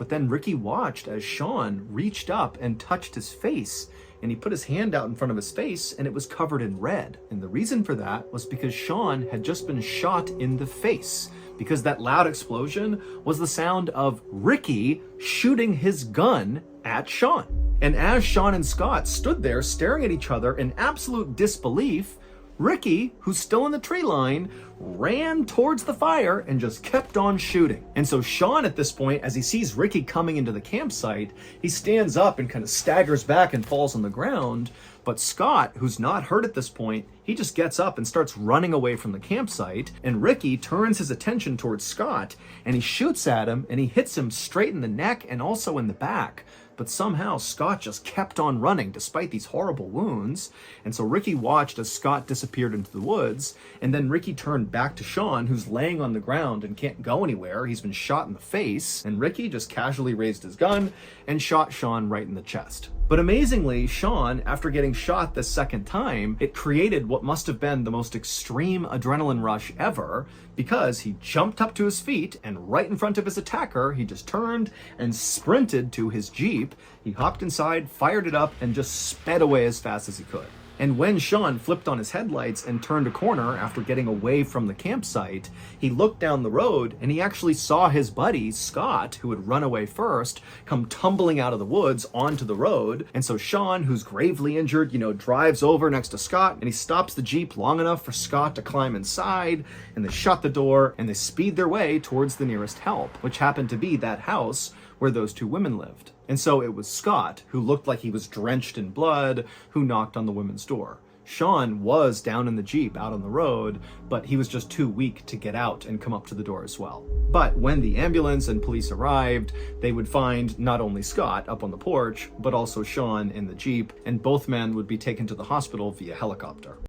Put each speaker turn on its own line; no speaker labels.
But then Ricky watched as Sean reached up and touched his face, and he put his hand out in front of his face and it was covered in red. And the reason for that was because Sean had just been shot in the face, because that loud explosion was the sound of Ricky shooting his gun at Sean. And as Sean and Scott stood there staring at each other in absolute disbelief, Ricky, who's still in the tree line, ran towards the fire and just kept on shooting. And so Sean at this point, as he sees Ricky coming into the campsite, he stands up and kind of staggers back and falls on the ground. But Scott, who's not hurt at this point, he just gets up and starts running away from the campsite. And Ricky turns his attention towards Scott and he shoots at him and he hits him straight in the neck and also in the back. But somehow Scott just kept on running despite these horrible wounds. And so Ricky watched as Scott disappeared into the woods. And then Ricky turned back to Sean, who's laying on the ground and can't go anywhere. He's been shot in the face. And Ricky just casually raised his gun and shot Sean right in the chest. But amazingly, Sean, after getting shot the second time, it created what must have been the most extreme adrenaline rush ever, because he jumped up to his feet and right in front of his attacker, he just turned and sprinted to his Jeep. He hopped inside, fired it up, and just sped away as fast as he could. And when Sean flipped on his headlights and turned a corner after getting away from the campsite, he looked down the road and he actually saw his buddy, Scott, who had run away first, come tumbling out of the woods onto the road. And so Sean, who's gravely injured, drives over next to Scott and he stops the Jeep long enough for Scott to climb inside, and they shut the door and they speed their way towards the nearest help, which happened to be that house where those two women lived. And so it was Scott, who looked like he was drenched in blood, who knocked on the women's door. Sean was down in the Jeep out on the road, but he was just too weak to get out and come up to the door as well. But when the ambulance and police arrived, they would find not only Scott up on the porch, but also Sean in the Jeep, and both men would be taken to the hospital via helicopter.